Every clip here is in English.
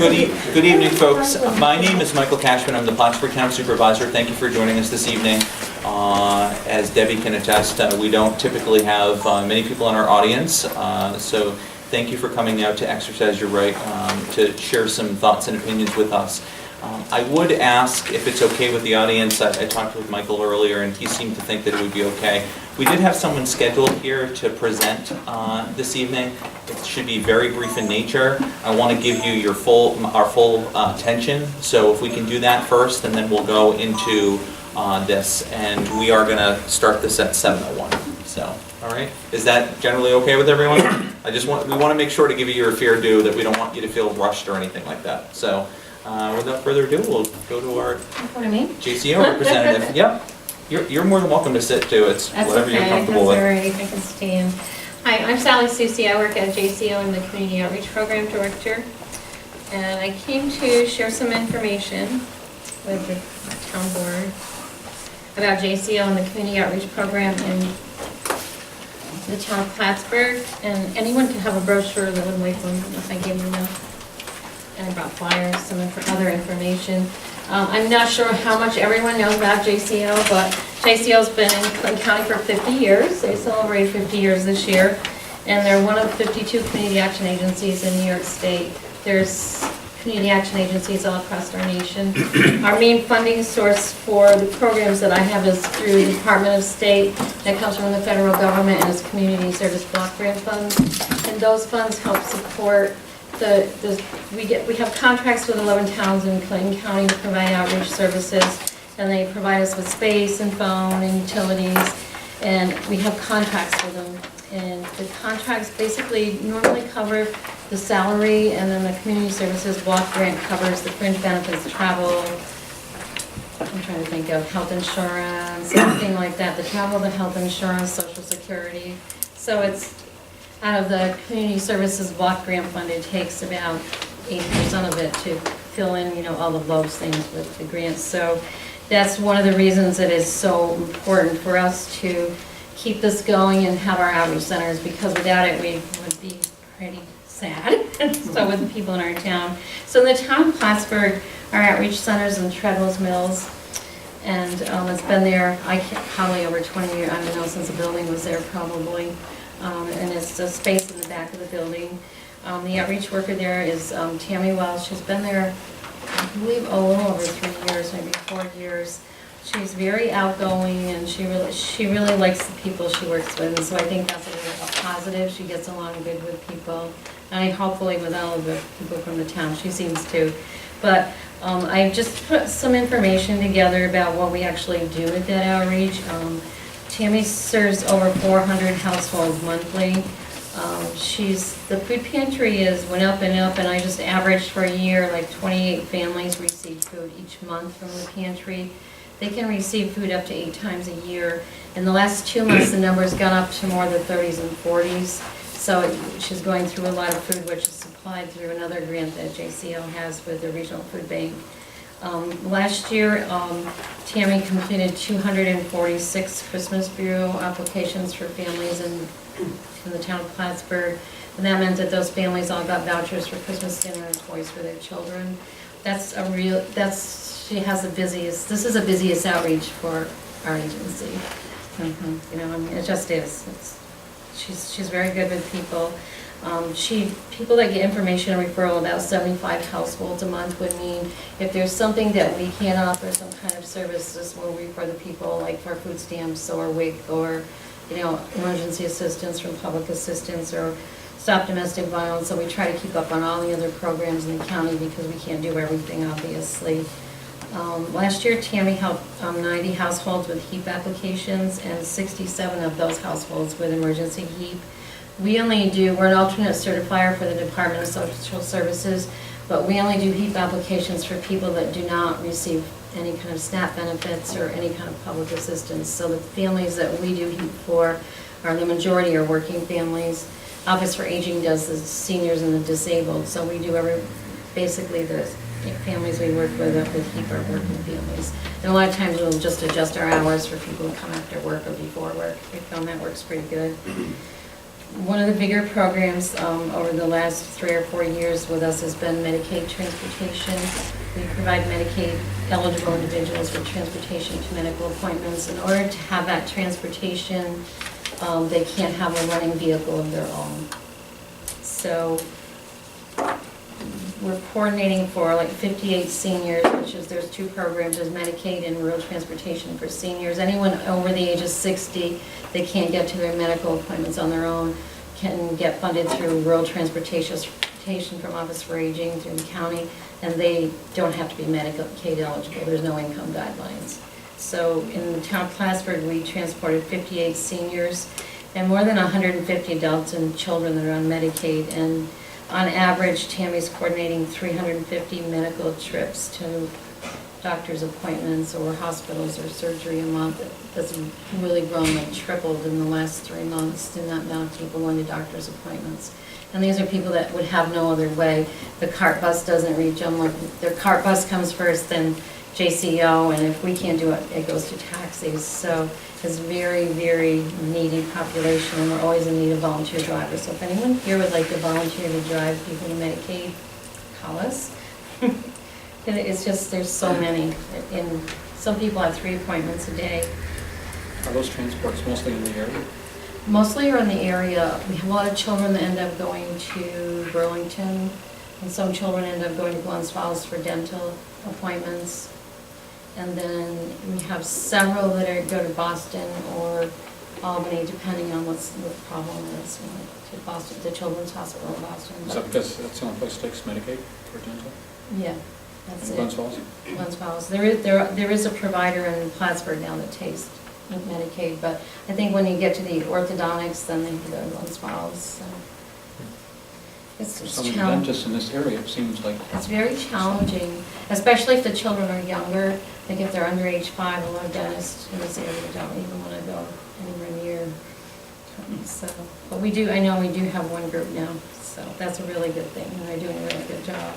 Good evening, folks. My name is Michael Cashman. I'm the Plattsburgh Town Supervisor. Thank you for joining us this evening. As Debbie can attest, we don't typically have many people in our audience, so thank you for coming out to exercise your right to share some thoughts and opinions with us. I would ask if it's okay with the audience. I talked with Michael earlier and he seemed to think that it would be okay. We did have someone scheduled here to present this evening. It should be very brief in nature. I want to give you our full attention. So if we can do that first, and then we'll go into this. And we are going to start this at 7:01. So, all right. Is that generally okay with everyone? We want to make sure to give you your fair due, that we don't want you to feel rushed or anything like that. So without further ado, we'll go to our JCO representative. Yep. You're more than welcome to sit too. It's That's whatever okay. you're comfortable with. That's all right. I can stand. Hi, I'm Sally Susi. I work at JCO. I'm the Community Outreach Program Director. And I came to share some information with the town board about JCO and the Community Outreach Program in the town of Plattsburgh. And anyone can have a brochure that would wait for them if I give you enough. And I brought flyers, some other information. I'm not sure how much everyone knows about JCO, but JCO's been in Clinton County for 50 years. They celebrate 50 years this year. And they're one of 52 community action agencies in New York State. There's community action agencies all across our nation. Our main funding source for the programs that I have is through the Department of State. That comes from the federal government and is community service block grant funds. And those funds help support we have contracts with 11 towns in Clinton County to provide outreach services, and they provide us with space and phone and utilities, and we have contracts with them. And the contracts basically normally cover the salary, and then the community services block grant covers the fringe benefits, travel, I'm trying to think of health insurance, anything like that, the travel, the health insurance, social security. So it's out of the community services block grant fund, it takes about 8% of it to fill in, all of those things with the grants. So that's one of the reasons it is so important for us to keep this going and have our outreach centers, because without it, we would be pretty sad. So with the people in our town. So in the town of Plattsburgh, our outreach centers in Treadwell's Mills, and it's been there, probably over 20 years, I don't know, since the building was there probably. And it's a space in the back of the building. The outreach worker there is Tammy Wells. She's been there, I believe, a little over 3 years, maybe 4 years. She's very outgoing, and she really likes the people she works with, and so I think that's a positive. She gets along good with people, and hopefully with all of the people from the town. She seems to. But I just put some information together about what we actually do with that outreach. Tammy serves over 400 households monthly. The food pantry went up and up, and I just averaged for a year, like 28 families receive food each month from the pantry. They can receive food up to 8 times a year. In the last 2 months, the number's gone up to more the 30s and 40s. So she's going through a lot of food, which is supplied through another grant that JCO has with the Regional Food Bank. Last year, Tammy completed 246 Christmas Bureau applications for families in the town of Plattsburgh. And that meant that those families all got vouchers for Christmas dinner and toys for their children. She has the busiest, this is the busiest outreach for our agency. It just is. She's very good with people. People that get information and referral, about 75 households a month, would mean if there's something that we can't offer, some kind of service, this will refer the people, like for food stamps or WIC or emergency assistance from public assistance or stop domestic violence. So we try to keep up on all the other programs in the county because we can't do everything, obviously. Last year, Tammy helped 90 households with HEAP applications, and 67 of those households with emergency HEAP. We're an alternate certifier for the Department of Social Services, but we only do HEAP applications for people that do not receive any kind of SNAP benefits or any kind of public assistance. So the families that we do HEAP for the majority are working families. Office for Aging does the seniors and the disabled, so we do basically the families we work with HEAP are working families. And a lot of times we'll just adjust our hours for people who come after work or before work. We found that works pretty good. One of the bigger programs over the last 3 or 4 years with us has been Medicaid transportation. We provide Medicaid eligible individuals with transportation to medical appointments. In order to have that transportation, they can't have a running vehicle of their own. So we're coordinating for like 58 seniors, which is, there's 2 programs, there's Medicaid and rural transportation for seniors. Anyone over the age of 60, they can't get to their medical appointments on their own, can get funded through rural transportation from Office for Aging through the county, and they don't have to be Medicaid eligible. There's no income guidelines. So in the town of Plattsburgh, we transported 58 seniors and more than 150 adults and children that are on Medicaid. And on average, Tammy's coordinating 350 medical trips to doctor's appointments or hospitals or surgery a month. That's really grown, like tripled in the last 3 months, in that amount of people going to doctor's appointments. And these are people that would have no other way. The cart bus doesn't reach them. Like, their cart bus comes first, then JCO, and if we can't do it, it goes to taxis. So it's very, very needy population, and we're always in need of volunteer drivers. So if anyone here would like to volunteer to drive people to Medicaid, call us. It's just, there's so many, and some people have 3 appointments a day. Are those transports mostly in the area? Mostly are in the area. We have a lot of children that end up going to Burlington, and some children end up going to Glens Falls for dental appointments. And then we have several that go to Boston or Albany, depending on what the problem is. To Boston, the Children's Hospital in Boston. Is that because that's the only place that takes Medicaid for dental? Yeah, that's it. Glens Falls? Glens Falls. There is a provider in Plattsburgh now that takes Medicaid, but I think when you get to the orthodontics, then they have to go to Glens Falls. So it's For some of the challenging. dentists in this area, it seems like. It's very challenging, especially if the children are younger. Like if they're under age 5, a lot of dentists in this area don't even want to go anywhere near. So, but we do, I know we do have one group now, so that's a really good thing, and they're doing a really good job.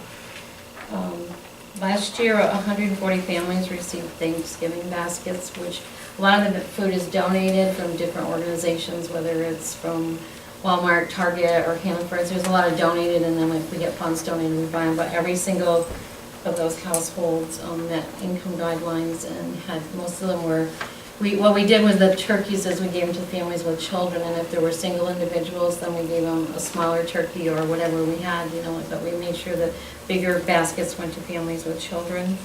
Last year, 140 families received Thanksgiving baskets, which a lot of the food is donated from different organizations, whether it's from Walmart, Target, or Hannaford's. There's a lot of donated, and then if we get funds donated, we buy them. But every single of those households met income guidelines, and had, most of them were, what we did with the turkeys is we gave them to families with children, and if there were single individuals, then we gave them a smaller turkey or whatever we had, you know, but we made sure that bigger baskets went to families with children.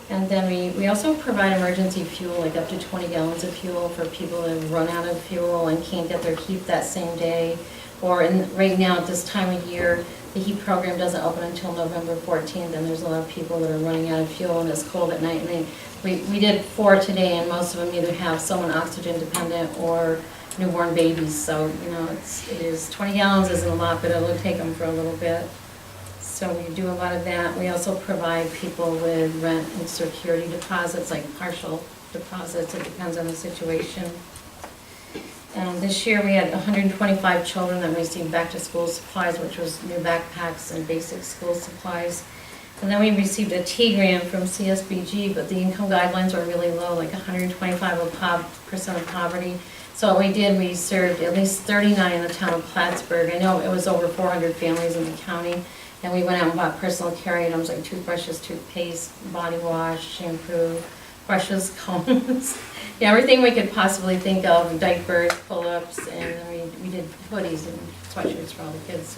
And then we also provide emergency fuel, like up to 20 gallons of fuel for people that have run out of fuel and can't get their heat that same day. Or right now at this time of year, the heat program doesn't open until November 14th, and there's a lot of people that are running out of fuel and it's cold at night. And we did 4 today, and most of them either have someone oxygen dependent or newborn babies. So, you know, it is 20 gallons isn't a lot, but it'll take them for a little bit. So we do a lot of that. We also provide people with rent and security deposits, like partial deposits. It depends on the situation. This year we had 125 children that received back-to-school supplies, which was new backpacks and basic school supplies. And then we received a T grant from CSBG, but the income guidelines were really low, like 125% of poverty. So what we did, we served at least 39 in the town of Plattsburgh. I know it was over 400 families in the county. And we went out and bought personal care items like toothbrushes, toothpaste, body wash, shampoo, brushes, combs, yeah, everything we could possibly think of, diapers, pull-ups, and we did hoodies and sweatshirts for all the kids,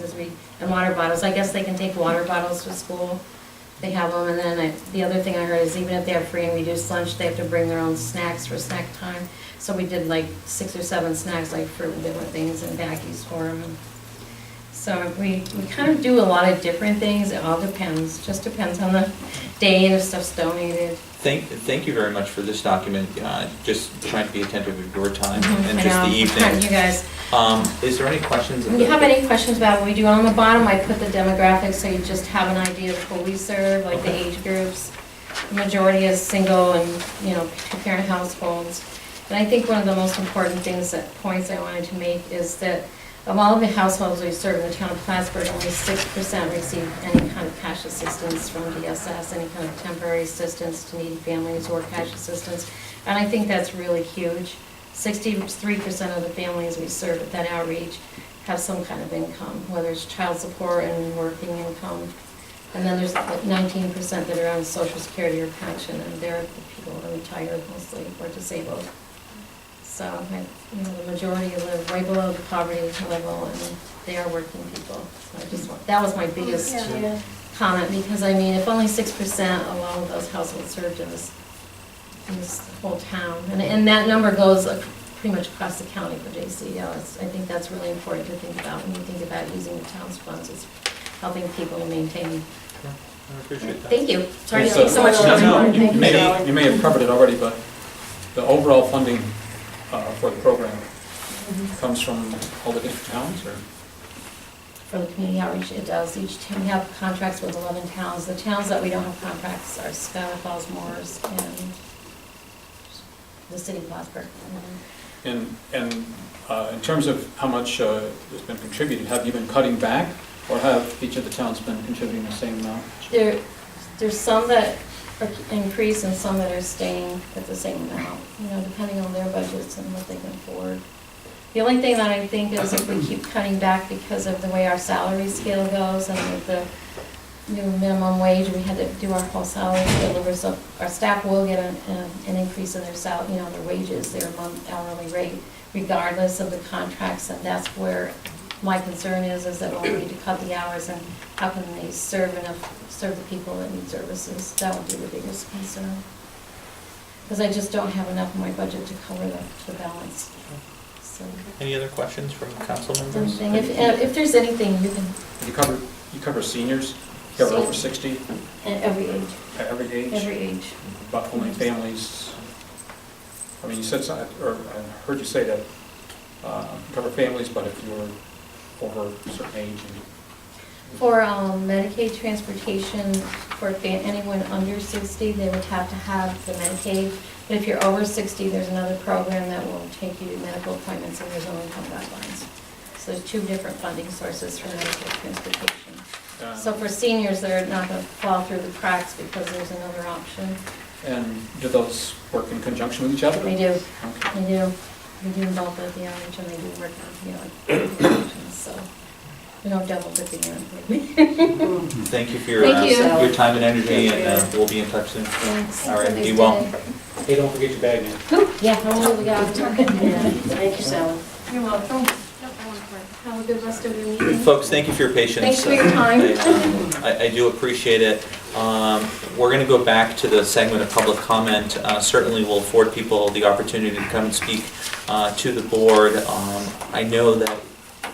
and water bottles. I guess they can take water bottles to school. They have them, and then the other thing I heard is even if they have free and reduced lunch, they have to bring their own snacks for snack time. So we did like 6 or 7 snacks, like fruit and different things, and baggies for them. So we kind of do a lot of different things. It all depends. Just depends on the day and if stuff's donated. Thank you very much for this document. Just trying to be attentive of your time and I just know, the evening. You guys. Is there any questions? If you have any questions about what we do, on the bottom I put the demographics so you just have an idea of who we serve, like the age groups. The majority is single and, you know, 2-parent households. And I think one of the most important points I wanted to make is that of all of the households we serve in the town of Plattsburgh, only 6% receive any kind of cash assistance from DSS, any kind of temporary assistance to needy families or cash assistance. And I think that's really huge. 63% of the families we serve at that outreach have some kind of income, whether it's child support and working income. And then there's like 19% that are on social security or pension, and they're the people who are retired mostly or disabled. So, the majority live way below the poverty level, and they are working people. So that was my biggest comment, because if only 6% alone of those households served in this whole town, and that number goes pretty much across the county for JCO. I think that's really important to think about when you think about using the town's funds, is helping people to maintain. I appreciate that. Thank you. Sorry to So- take so much No, time. no, You Maybe- may have covered it already, but the overall funding for the program comes from all the different towns, or? For the community outreach, it does. Each town, we have contracts with 11 towns. The towns that we don't have contracts are Scholar Falls, Morris, and the city of Plattsburgh. And in terms of how much has been contributed, have you been cutting back, or have each of the towns been contributing the same amount? There's some that are increased and some that are staying at the same amount, depending on their budgets and what they can afford. The only thing that I think is if we keep cutting back because of the way our salary scale goes and with the new minimum wage, we had to do our whole salary scale over, so our staff will get an increase in their their wages, their hourly rate, regardless of the contracts, and that's where my concern is that we'll need to cut the hours, and how can they serve the people that need services? That would be the biggest concern. Because I just don't have enough in my budget to cover the balance. So, Any other questions from council members? if there's anything, you can, You cover seniors, you cover over 60, at every age, at every age? every age. But only families, you said, or I heard you say that cover families, but if you're over a certain age. For Medicaid transportation, for anyone under 60, they would have to have the Medicaid. But if you're over 60, there's another program that will take you to medical appointments, and there's no income guidelines. So there's two different funding sources for Medicaid transportation. So for seniors, they're not going to fall through the cracks because there's another option. And do those work in conjunction with each other? They do, Okay. they do. We do both at the outreach, and they do work on, so we don't double dipping in. Thank you for your Thank you. your time and energy, and we'll be in touch soon. Thanks. All right, Have a be nice well. day. Hey, don't forget your bag, man. Yeah, how we got? Thank you, Sally. You're welcome. Have a good rest of your meeting. Folks, thank you for your patience. Thanks for your time. I do appreciate it. We're going to go back to the segment of public comment. Certainly will afford people the opportunity to come and speak to the board. I know that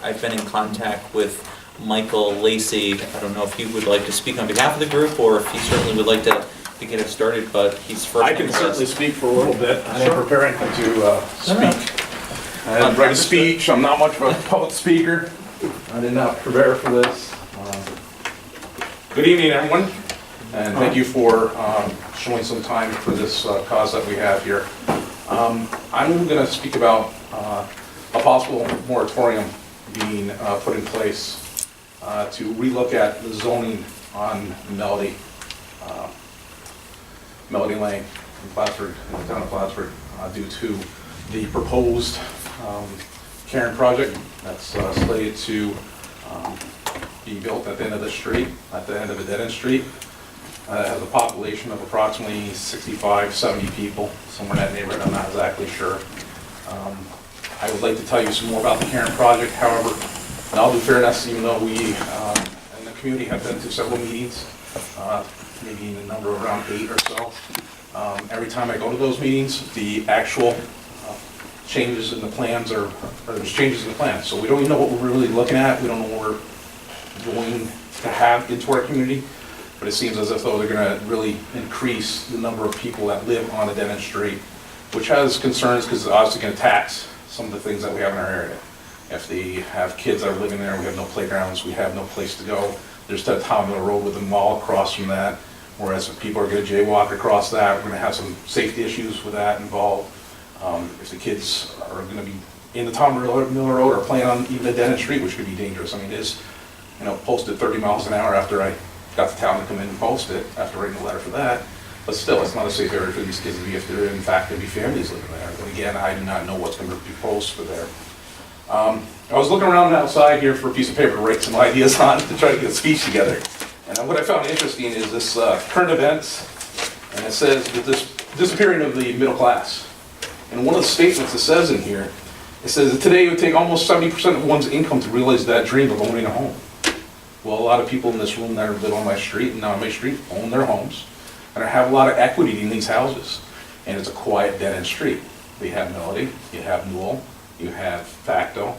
I've been in contact with Michael Lacey. I don't know if he would like to speak on behalf of the group, or if he certainly would like to get us started, but he's first. I can certainly speak for a little bit. I am preparing to speak. I didn't write a speech. I'm not much of a public speaker. I did not prepare for this. Good evening, everyone, and thank you for showing some time for this cause that we have here. I'm going to speak about a possible moratorium being put in place to relook at the zoning on Melody Lane in Plattsburgh, in the town of Plattsburgh, due to the proposed Cairn project that's slated to be built at the end of the street, at the end of a dead-end street. It has a population of approximately 65, 70 people, somewhere in that neighborhood, I'm not exactly sure. I would like to tell you some more about the Cairn project, however, in all due fairness, even though we in the community have been to several meetings, maybe in the number of around 8 or so, every time I go to those meetings, the actual changes in the plans or there's changes in the plans. So we don't even know what we're really looking at. We don't know what we're going to have into our community. But it seems as if though they're going to really increase the number of people that live on a dead-end street, which has concerns because it's obviously going to tax some of the things that we have in our area. If they have kids that are living there, we have no playgrounds, we have no place to go. There's that Town of Road with a mall across from that. Whereas if people are going to jaywalk across that, we're going to have some safety issues with that involved. If the kids are going to be in the Tom Miller Road or playing on even a dead-end street, which could be dangerous. I mean, it is, posted 30 miles an hour after I got the town to come in and post it, after writing a letter for that. But still, it's not a safe area for these kids to be if there, in fact, there be families living there. But again, I do not know what's going to be proposed for there. I was looking around outside here for a piece of paper to write some ideas on to try to get a speech together. And what I found interesting is this current events, and it says that this disappearing of the middle class. And one of the statements it says in here, it says that today it would take almost 70% of one's income to realize that dream of owning a home. Well, a lot of people in this room that live on my street and on my street own their homes and have a lot of equity in these houses. And it's a quiet, dead-end street. We have Melody, you have Newell, you have Facto,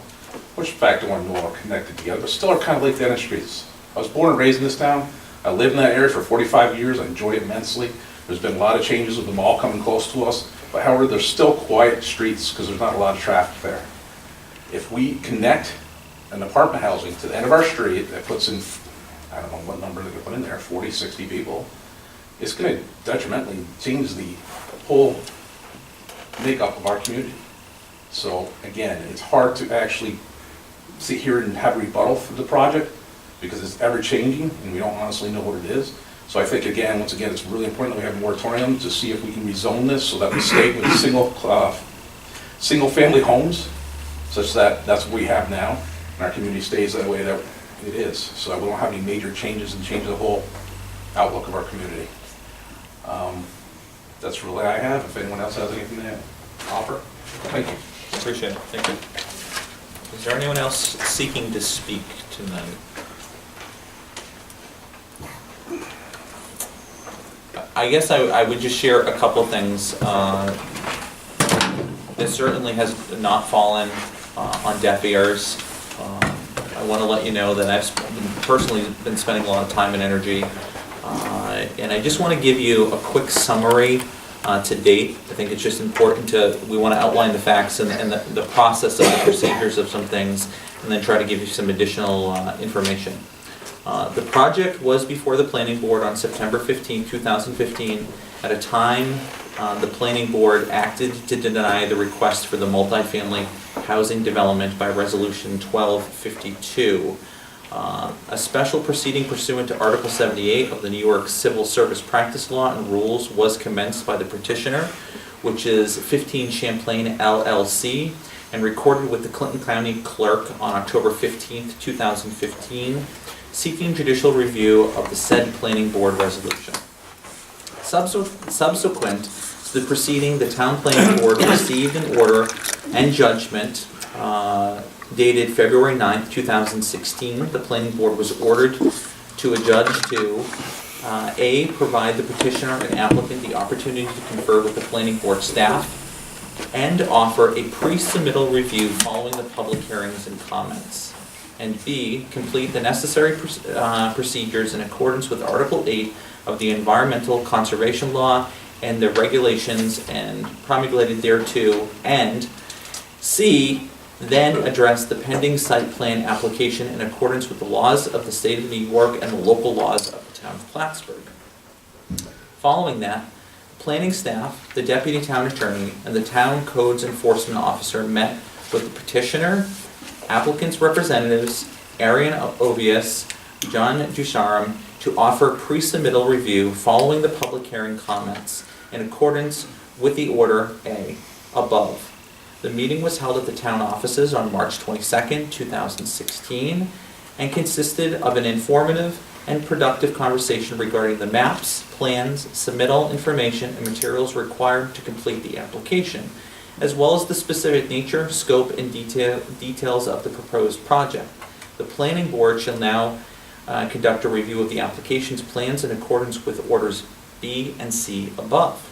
which Facto and Newell are connected together, but still are kind of like dead-end streets. I was born and raised in this town. I lived in that area for 45 years. I enjoy it immensely. There's been a lot of changes with the mall coming close to us, but however, there's still quiet streets because there's not a lot of traffic there. If we connect an apartment housing to the end of our street that puts in, I don't know what number they're going to put in there, 40, 60 people, it's going to detrimentally change the whole makeup of our community. So again, it's hard to actually sit here and have a rebuttal for the project because it's ever changing and we don't honestly know what it is. So I think again, once again, it's really important that we have a moratorium to see if we can rezone this so that we stay with single family homes, such that that's what we have now, and our community stays that way that it is. So that we don't have any major changes and change the whole outlook of our community. That's really all I have. If anyone else has anything to offer, thank you. Appreciate it, thank you. Is there anyone else seeking to speak tonight? I guess I would just share a couple things. This certainly has not fallen on deaf ears. I want to let you know that I've personally been spending a lot of time and energy, and I just want to give you a quick summary to date. I think it's just important we want to outline the facts and the process of the procedures of some things, and then try to give you some additional information. The project was before the Planning Board on September 15, 2015, at a time the Planning Board acted to deny the request for the multifamily housing development by Resolution 1252. A special proceeding pursuant to Article 78 of the New York Civil Service Practice Law and Rules was commenced by the petitioner, which is 15 Champlain LLC, and recorded with the Clinton County Clerk on October 15, 2015, seeking judicial review of the said Planning Board resolution. Subsequent to the proceeding, the Town Planning Board received an order and judgment dated February 9th, 2016. The Planning Board was ordered to adjudge to A, provide the petitioner and applicant the opportunity to confer with the Planning Board staff and offer a pre-submittal review following the public hearings and comments. And B, complete the necessary procedures in accordance with Article 8 of the Environmental Conservation Law and the regulations and promulgated thereto, and C, then address the pending site plan application in accordance with the laws of the state of New York and the local laws of the town of Plattsburgh. Following that, planning staff, the deputy town attorney, and the town codes enforcement officer met with the petitioner, applicant's representatives, Arian Ovius, John Ducharam, to offer pre-submittal review following the public hearing comments in accordance with the order A, above. The meeting was held at the town offices on March 22nd, 2016, and consisted of an informative and productive conversation regarding the maps, plans, submittal information, and materials required to complete the application, as well as the specific nature, scope, and details of the proposed project. The Planning Board shall now conduct a review of the application's plans in accordance with orders B and C above.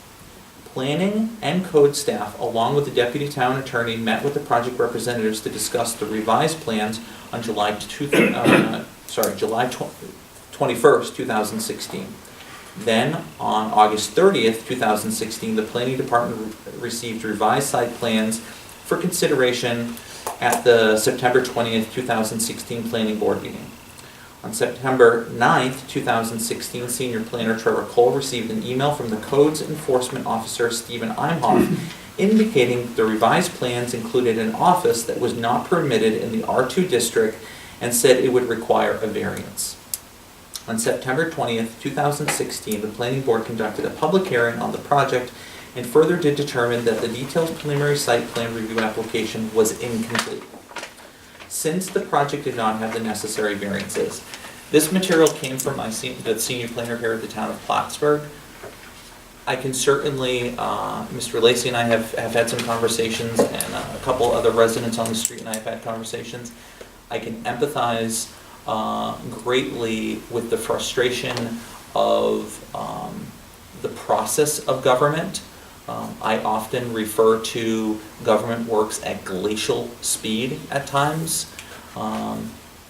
Planning and code staff, along with the deputy town attorney, met with the project representatives to discuss the revised plans on July 21st, 2016. Then, on August 30th, 2016, the Planning Department received revised site plans for consideration at the September 20th, 2016 Planning Board meeting. On September 9th, 2016, Senior Planner Trevor Cole received an email from the Codes Enforcement Officer Stephen Imhoff indicating the revised plans included an office that was not permitted in the R2 district and said it would require a variance. On September 20th, 2016, the planning board conducted a public hearing on the project and further did determine that the detailed preliminary site plan review application was incomplete, since the project did not have the necessary variances. This material came from the senior planner here at the Town of Plattsburgh. I can certainly, Mr. Lacy and I have had some conversations, and a couple other residents on the street and I have had conversations. I can empathize greatly with the frustration of the process of government. I often refer to government works at glacial speed at times.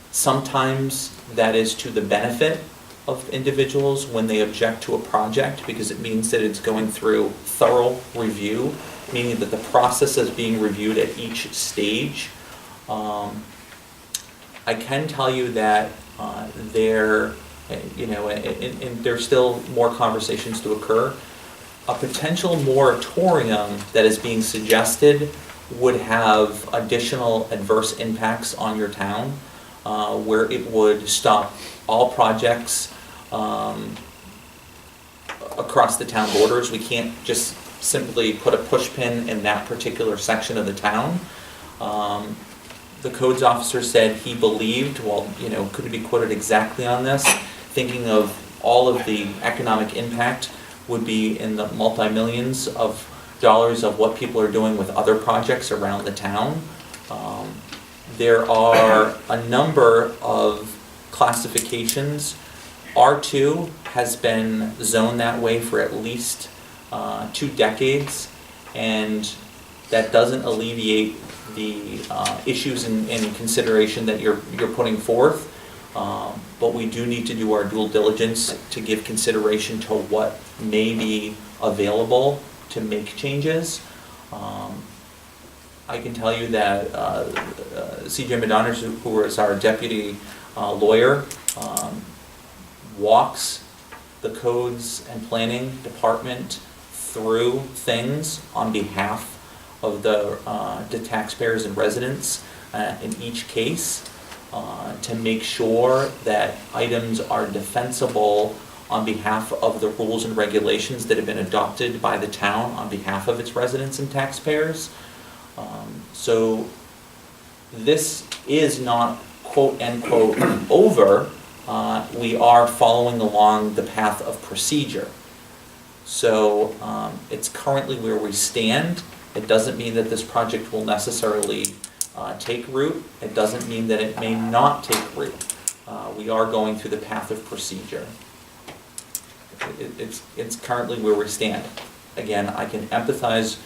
Sometimes that is to the benefit of individuals when they object to a project, because it means that it's going through thorough review, meaning that the process is being reviewed at each stage. I can tell you that there's still more conversations to occur. A potential moratorium that is being suggested would have additional adverse impacts on your town, where it would stop all projects across the town borders. We can't just simply put a push pin in that particular section of the town. The codes officer said he believed, well, couldn't be quoted exactly on this, thinking of all of the economic impact would be in the multi-millions of dollars of what people are doing with other projects around the town. There are a number of classifications. R2 has been zoned that way for at least 2 decades, and that doesn't alleviate the issues and consideration that you're putting forth. But we do need to do our due diligence to give consideration to what may be available to make changes. I can tell you that C.J. Madonna, who is our deputy lawyer, walks the codes and planning department through things on behalf of the taxpayers and residents in each case, to make sure that items are defensible on behalf of the rules and regulations that have been adopted by the town on behalf of its residents and taxpayers. So this is not quote unquote over. We are following along the path of procedure. So it's currently where we stand. It doesn't mean that this project will necessarily take root. It doesn't mean that it may not take root. We are going through the path of procedure. It's currently where we stand. Again, I can empathize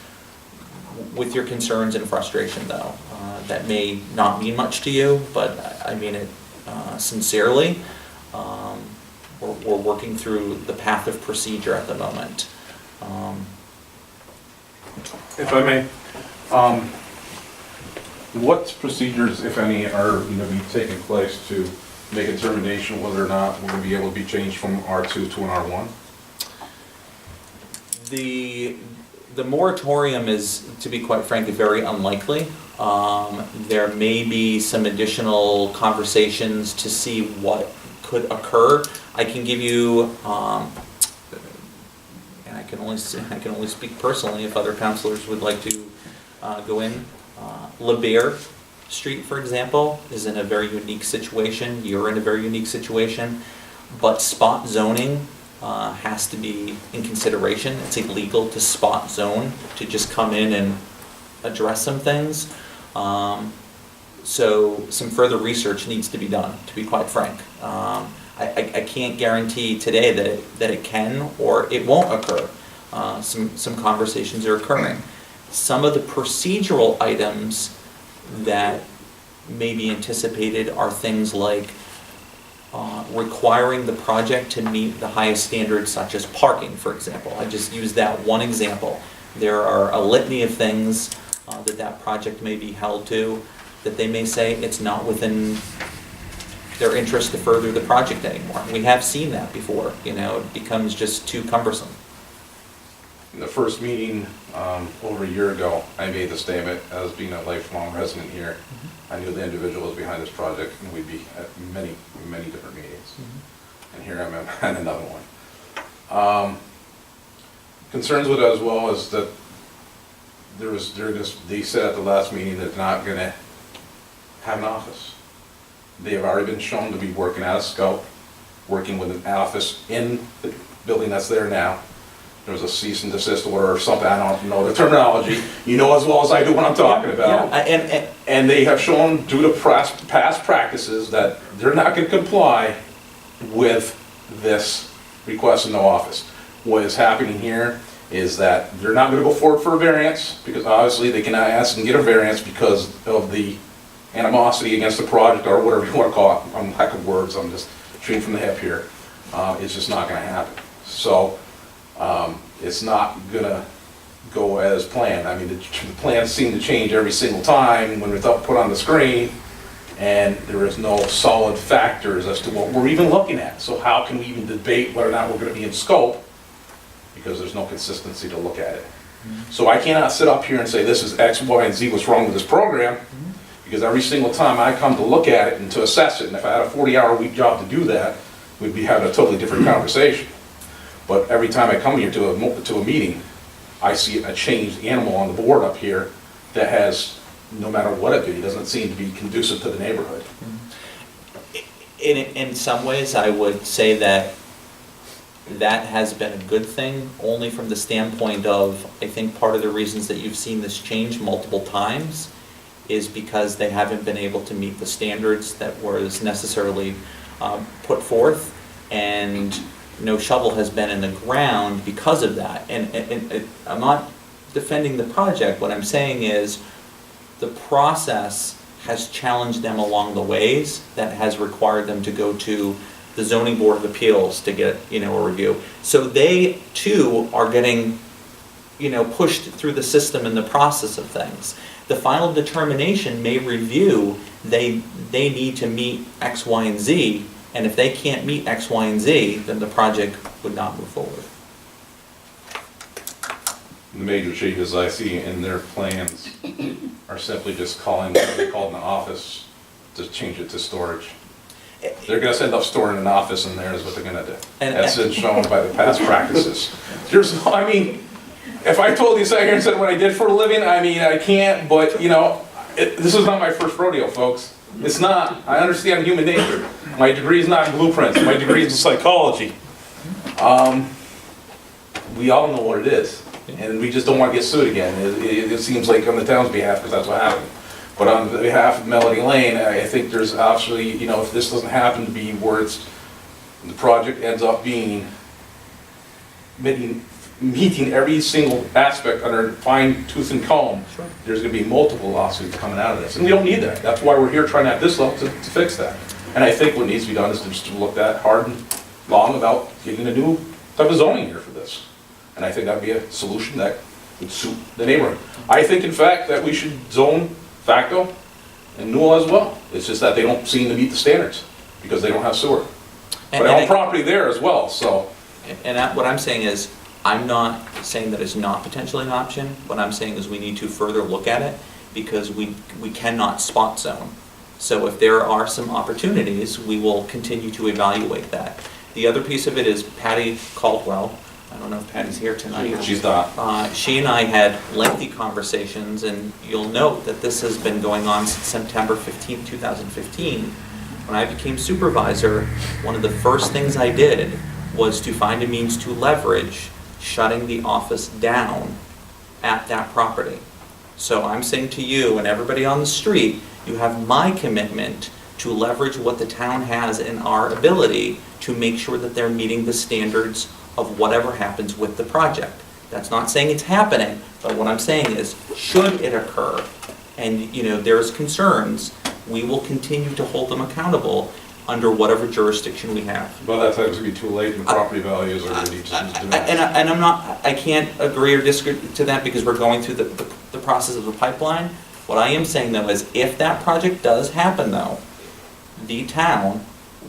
with your concerns and frustration, though. That may not mean much to you, but I mean it sincerely. We're working through the path of procedure at the moment. If I may, what procedures, if any, are being taking place to make a determination whether or not we're going to be able to be changed from R2 to an R1? The moratorium is, to be quite frank, very unlikely. There may be some additional conversations to see what could occur. I can give you, and I can only speak personally if other counselors would like to go in. LeBaire Street, for example, is in a very unique situation. You're in a very unique situation, but spot zoning has to be in consideration. It's illegal to spot zone, to just come in and address some things. So some further research needs to be done, to be quite frank. I can't guarantee today that it can or it won't occur. Some conversations are occurring. Some of the procedural items that may be anticipated are things like requiring the project to meet the highest standards, such as parking, for example. I just used that one example. There are a litany of things that project may be held to, that they may say it's not within their interest to further the project anymore. We have seen that before. It becomes just too cumbersome. In the first meeting over a year ago, I made the statement, as being a lifelong resident here, I knew the individuals behind this project, and we'd be at many, many different meetings. and here I'm at another one. Concerns with it as well is that they said at the last meeting that they're not gonna have an office. They have already been shown to be working out of scope, working with an office in the building that's there now. There was a cease and desist order or something, I don't know the terminology. You know as well as I do what I'm talking about. Yeah, And they have shown due to past practices that they're not gonna comply with this request of no office. What is happening here is that they're not gonna go forward for a variance, because obviously they cannot ask and get a variance because of the animosity against the project, or whatever you wanna call it. I'm lack of words, I'm just shooting from the hip here. It's just not gonna happen. So, it's not gonna go as planned. I mean, the plans seem to change every single time when it's put on the screen, and there is no solid factors as to what we're even looking at. So how can we even debate whether or not we're gonna be in scope? Because there's no consistency to look at it. So I cannot sit up here and say this is X, Y, and Z, what's wrong with this program, because every single time I come to look at it and to assess it, and if I had a 40-hour-a-week job to do that, we'd be having a totally different conversation. But every time I come here to a meeting, I see a changed animal on the board up here that has, no matter what it be, doesn't seem to be conducive to the neighborhood. in some ways, I would say that has been a good thing, only from the standpoint of, I think part of the reasons that you've seen this change multiple times is because they haven't been able to meet the standards that was necessarily put forth, and no shovel has been in the ground because of that. And I'm not defending the project, what I'm saying is the process has challenged them along the ways that has required them to go to the zoning board of appeals to get, a review. So they too are getting, pushed through the system in the process of things. The final determination may review, they need to meet X, Y, and Z, and if they can't meet X, Y, and Z, then the project would not move forward. The major changes I see in their plans are simply just calling what they call an office to change it to storage. They're gonna end up storing an office in there is what they're gonna do. And- That's been shown by the past practices. If I told you, sat here and said what I did for a living, I can't, but, this is not my first rodeo, folks. It's not. I understand human nature. My degree is not in blueprints. My degree is in psychology. We all know what it is, and we just don't want to get sued again. It seems like on the town's behalf, because that's what happened. But on behalf of Melody Lane, I think there's actually, if this doesn't happen to be where the project ends up being meeting every single aspect under fine tooth and comb, Sure. there's gonna be multiple lawsuits coming out of this. And we don't need that. That's why we're here trying at this level to fix that. And I think what needs to be done is to just look at hard and long about getting a new type of zoning here for this. And I think that'd be a solution that would suit the neighborhood. I think, in fact, that we should zone Facto and Newell as well. It's just that they don't seem to meet the standards because they don't have sewer. But I own property there as well, so. What I'm saying is, I'm not saying that it's not potentially an option. What I'm saying is we need to further look at it because we cannot spot zone. So if there are some opportunities, we will continue to evaluate that. The other piece of it is Patty Caldwell. I don't know if Patty's here tonight. She's not. She and I had lengthy conversations, and you'll note that this has been going on since September 15, 2015. When I became supervisor, one of the first things I did was to find a means to leverage shutting the office down at that property. So I'm saying to you and everybody on the street, you have my commitment to leverage what the town has in our ability to make sure that they're meeting the standards of whatever happens with the project. That's not saying it's happening, but what I'm saying is, should it occur, and there's concerns, we will continue to hold them accountable under whatever jurisdiction we have. Well, that time's gonna be too late and property values are gonna need to do that. And I'm not, I can't agree or disagree to that because we're going through the process of the pipeline. What I am saying though is, if that project does happen though, the town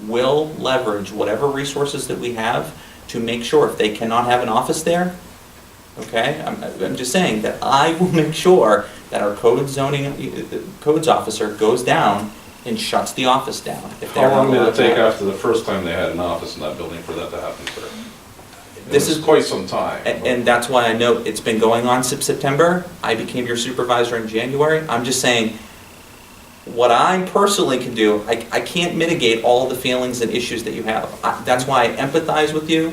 will leverage whatever resources that we have to make sure if they cannot have an office there, okay? I'm just saying that I will make sure that our codes officer goes down and shuts the office down. If How they're not long did allowed it to take have- after the first time they had an office in that building for that to happen, sir? This This is- is quite some time. And that's why I know it's been going on since September. I became your supervisor in January. I'm just saying, what I personally can do, I can't mitigate all of the feelings and issues that you have. That's why I empathize with you.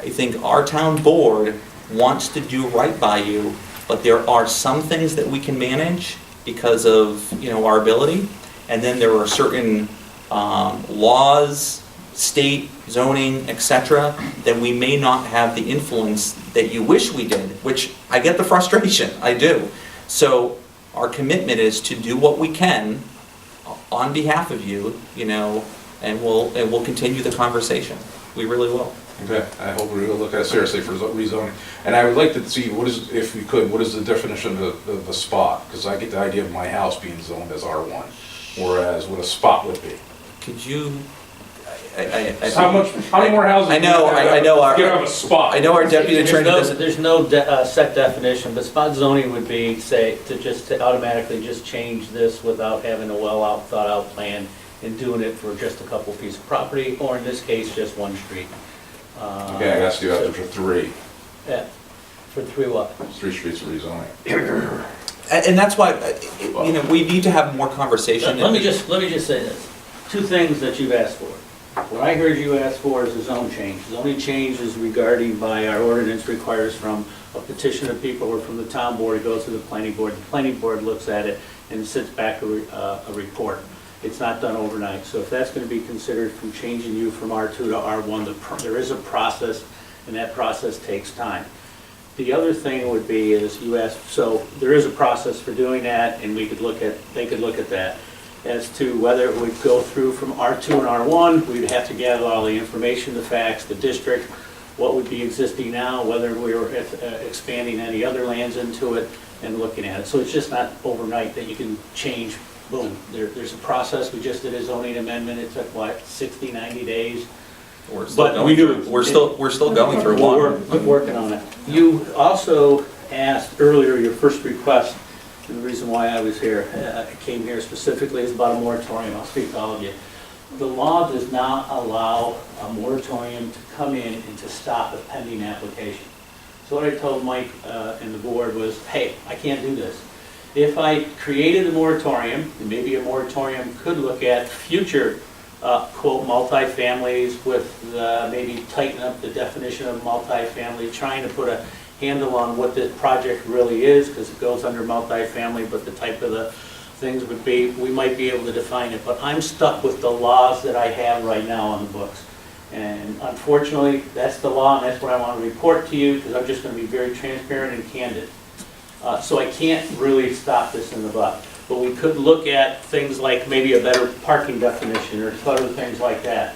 I think our town board wants to do right by you, but there are some things that we can manage because of, our ability. And then there are certain laws, state, zoning, etc., that we may not have the influence that you wish we did, which I get the frustration, I do. So our commitment is to do what we can on behalf of you, and we'll continue the conversation. We really will. Okay, I hope we will look at it seriously for rezoning. And I would like to see, if we could, what is the definition of the spot? Because I get the idea of my house being zoned as R1, whereas what a spot would be. Could you, How many more houses? I know, I know our- Get out of a spot. I know our deputy attorney doesn't, There's no set definition, but spot zoning would be, say, to automatically just change this without having a thought out plan and doing it for just a couple pieces of property, or in this case, just one street. Okay, I guess you have for three Yeah, for three what? streets of rezoning. and that's why, we need to have more conversation. Let me just say this. Two things that you've asked for. What I heard you ask for is a zone change. Zoning change is regarding by our ordinance requires from a petition of people or from the town board, it goes to the planning board. The planning board looks at it and sends back a report. It's not done overnight. So if that's going to be considered from changing you from R2 to R1, there is a process, and that process takes time. The other thing would be is you asked, so there is a process for doing that, and they could look at that. As to whether it would go through from R2 and R1, we'd have to gather all the information, the facts, the district, what would be existing now, whether we were expanding any other lands into it, and looking at it. So it's just not overnight that you can change, boom. There's a process. We just did a zoning amendment. It took, 60, 90 days? We're still But going we do. through- We're still going through Well, one. we're working on it. You also asked earlier, your first request, and the reason why I was here, I came here specifically is about a moratorium. I'll speak to all of you. The law does not allow a moratorium to come in and to stop a pending application. So what I told Mike and the board was, hey, I can't do this. If I created a moratorium, and maybe a moratorium could look at future, quote, multifamilies with maybe tighten up the definition of multifamily, trying to put a handle on what this project really is, because it goes under multifamily, but the type of the things would be, we might be able to define it. But I'm stuck with the laws that I have right now on the books. And unfortunately, that's the law, and that's what I want to report to you, because I'm just going to be very transparent and candid. So I can't really stop this in the butt. But we could look at things like maybe a better parking definition or other things like that.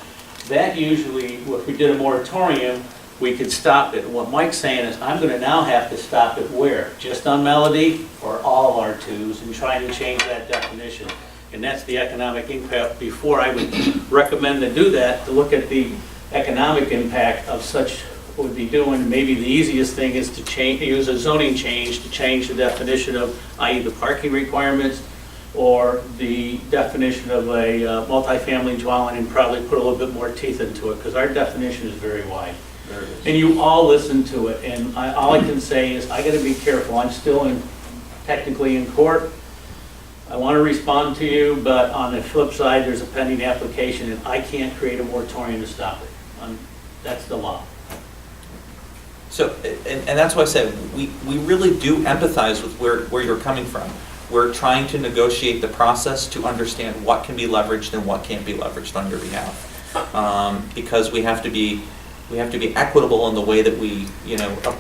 That usually, if we did a moratorium, we could stop it. What Mike's saying is, I'm going to now have to stop it where? Just on Melody or all R2s, and trying to change that definition. And that's the economic impact. Before I would recommend to do that, to look at the economic impact of such what we'd be doing. Maybe the easiest thing is to use a zoning change to change the definition of, i.e. the parking requirements, or the definition of a multifamily dwelling, and probably put a little bit more teeth into it, because our definition is very wide. And you all listen to it, and all I can say is, I gotta be careful. I'm still technically in court. I want to respond to you, but on the flip side, there's a pending application, and I can't create a moratorium to stop it. That's the law. So, and that's why I said, we really do empathize with where you're coming from. We're trying to negotiate the process to understand what can be leveraged and what can't be leveraged on your behalf. Because we have to be equitable in the way that we,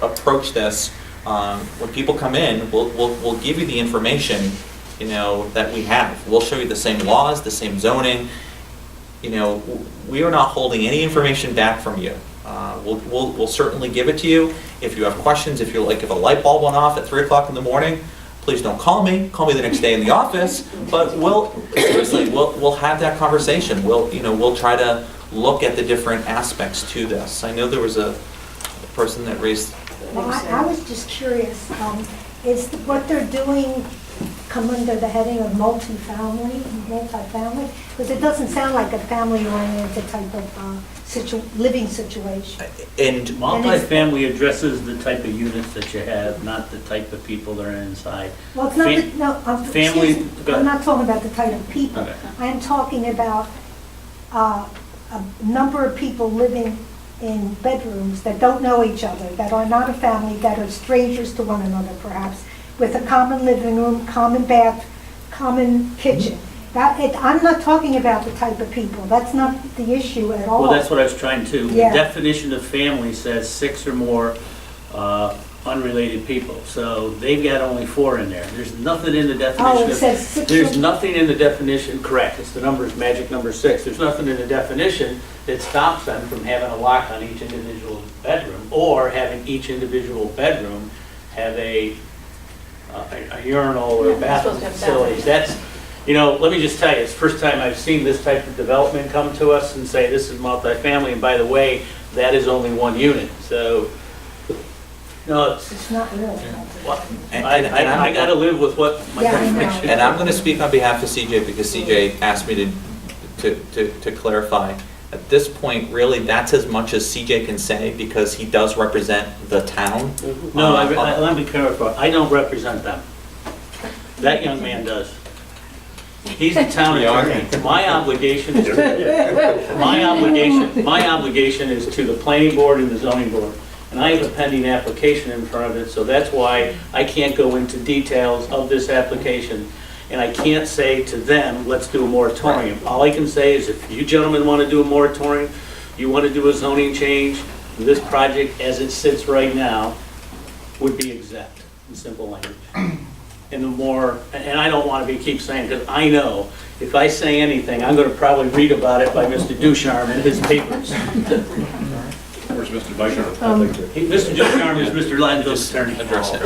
approach this. When people come in, we'll give you the information, that we have. We'll show you the same laws, the same zoning. We are not holding any information back from you. We'll certainly give it to you. If you have questions, if a light bulb went off at 3 o'clock in the morning, please don't call me. Call me the next day in the office. But we'll have that conversation. We'll try to look at the different aspects to this. I know there was a person that raised. Well, I was just curious, is what they're doing come under the heading of multifamily? Because it doesn't sound like a family-oriented type of living situation. And Multifamily addresses the type of units that you have, not the type of people that are inside. Well, it's not, Fa- family- excuse me, go ahead. I'm not talking about the type of people. Okay. I'm talking about a number of people living in bedrooms that don't know each other, that are not a family, that are strangers to one another perhaps, with a common living room, common bath, common kitchen. I'm not talking about the type of people. That's not the issue at all. Well, that's what I was trying to. The Yeah. definition of family says 6 or more unrelated people. So they've got only 4 in there. There's nothing in the definition. Oh, it of- says 6. There's nothing in the definition, correct, it's the numbers, magic number 6. There's nothing in the definition that stops them from having a lock on each individual bedroom, or having each individual bedroom have a urinal or Yeah, they're bathroom supposed to have facilities. bathrooms. Let me just tell you, it's the first time I've seen this type of development come to us and say, this is multifamily, and by the way, that is only 1 unit, so, It's not really. well, And- I gotta live with what my Yeah, I know. definition is. And I'm going to speak on behalf of CJ because CJ asked me to clarify. At this point, really, that's as much as CJ can say because he does represent the town. No, let me clarify, I don't represent them. That young man does. He's the town attorney. My obligation is my obligation is to the planning board and the zoning board. And I have a pending application in front of it, so that's why I can't go into details of this application. And I can't say to them, let's do a moratorium. All I can say is if you gentlemen want to do a moratorium, you want to do a zoning change, this project as it sits right now would be exempt, in simple language. And and I don't want to keep saying, because I know if I say anything, I'm going to probably read about it by Mr. Ducharme in his papers. Where's Mr. Vicer? Mr. Ducharme is Mr. Lando's attorney. Address it.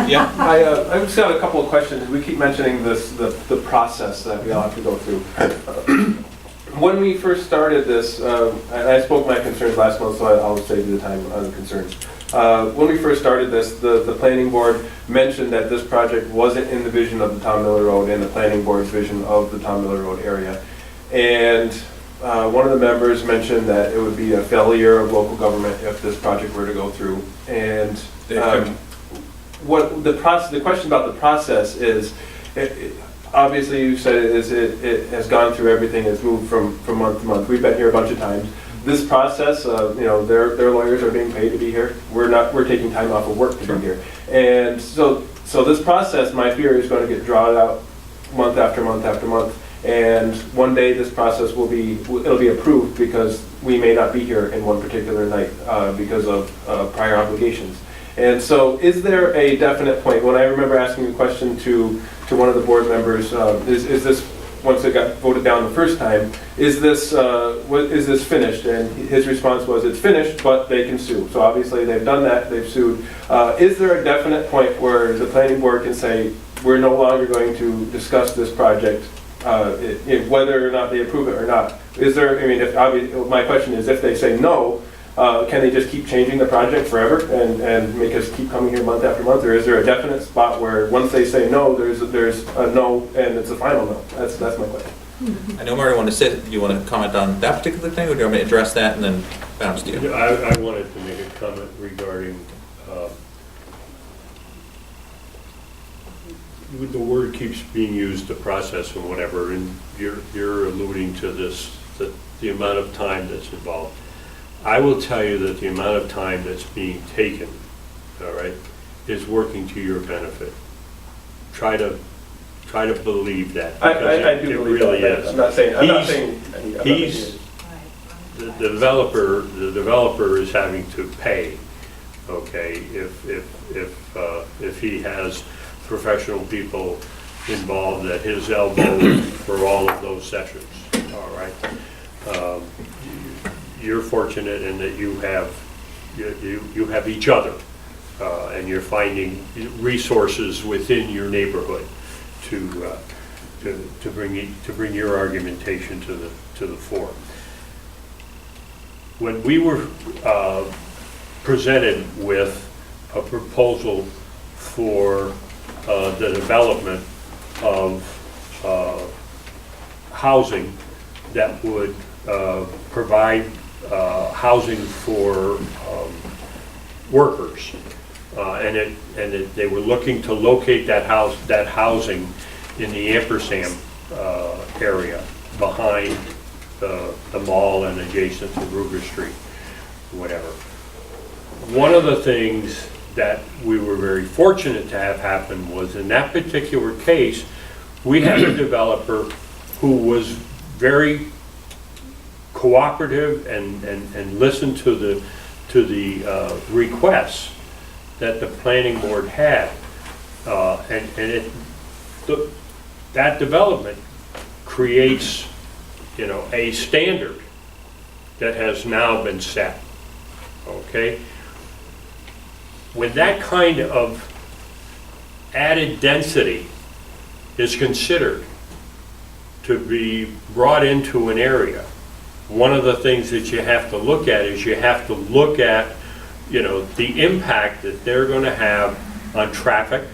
Yeah. I've just got a couple of questions. We keep mentioning the process that we all have to go through. When we first started this, and I spoke my concerns last month, so I'll save you the time on the concerns. When we first started this, the planning board mentioned that this project wasn't in the vision of the Tom Miller Road and the planning board's vision of the Tom Miller Road area. And one of the members mentioned that it would be a failure of local government if this project were to go through. And what the question about the process is, obviously you said it has gone through everything, it's moved from month to month. We've been here a bunch of times. This process, their lawyers are being paid to be here. We're taking time off of work to be here. And so this process, my fear, is going to get drawn out month after month after month. And one day this process it'll be approved because we may not be here in one particular night because of prior obligations. And so is there a definite point, when I remember asking the question to one of the board members, is this, once it got voted down the first time, is this finished? And his response was, it's finished, but they can sue. So obviously they've done that, they've sued. Is there a definite point where the planning board can say, we're no longer going to discuss this project, whether or not they approve it or not? Is there, my question is, if they say no, can they just keep changing the project forever and make us keep coming here month after month? Or is there a definite spot where once they say no, there's a no and it's a final no? That's my question. I know Murray wanted to say, do you want to comment on that particular thing, or do you want me to address that and then bounce to you? I wanted to make a comment regarding, the word keeps being used, the process and whatever, and you're alluding to this, the amount of time that's involved. I will tell you that the amount of time that's being taken, all right, is working to your benefit. Try to believe that. I do believe really that. is. I'm not saying. The developer is having to pay, okay, if he has professional people involved at his elbow for all of those sessions, all right? You're fortunate in that you have each other, and you're finding resources within your neighborhood to bring your argumentation to the fore. When we were presented with a proposal for the development of housing that would provide housing for workers. They were looking to locate that housing in the Ampersand area behind the mall and adjacent to Ruger Street, whatever. One of the things that we were very fortunate to have happen was in that particular case, we had a developer who was very cooperative and listened to the requests that the planning board had. That development creates, a standard that has now been set, okay? When that kind of added density is considered to be brought into an area, one of the things that you have to look at is you have to look at, the impact that they're going to have on traffic.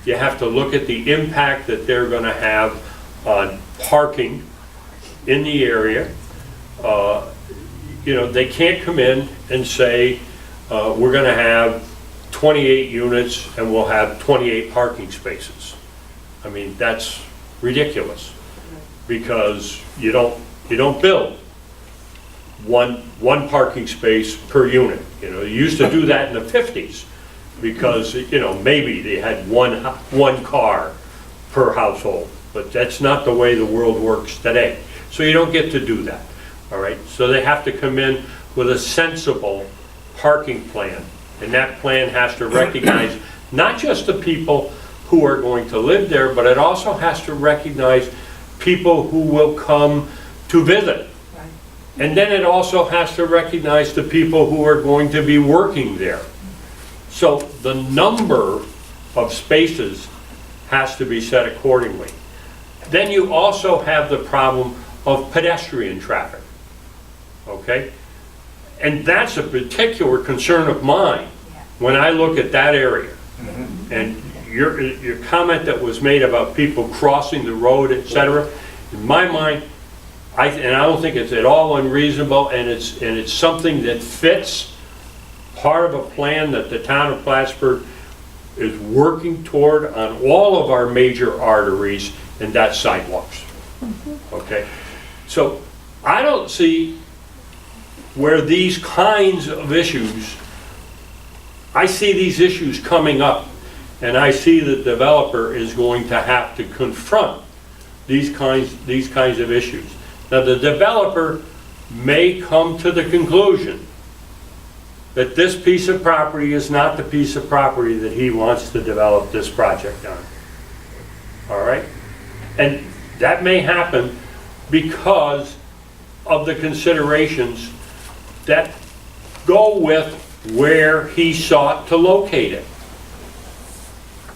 You have to look at the impact that they're going to have on parking in the area. They can't come in and say, we're going to have 28 units and we'll have 28 parking spaces. I mean, that's ridiculous, because you don't build one parking space per unit. You used to do that in the 50s because, maybe they had one car per household, but that's not the way the world works today. So you don't get to do that, all right? So they have to come in with a sensible parking plan, and that plan has to recognize not just the people who are going to live there, but it also has to recognize people who will come to visit. And then it also has to recognize the people who are going to be working there. So the number of spaces has to be set accordingly. Then you also have the problem of pedestrian traffic, okay? And that's a particular concern of mine when I look at that area. And your comment that was made about people crossing the road, etc., in my mind, I don't think it's at all unreasonable, and it's something that fits part of a plan that the town of Plattsburgh is working toward on all of our major arteries, and that's sidewalks. Okay? So I don't see where these kinds of issues, I see these issues coming up, and I see the developer is going to have to confront these kinds of issues. Now, the developer may come to the conclusion that this piece of property is not the piece of property that he wants to develop this project on. All right? And that may happen because of the considerations that go with where he sought to locate it.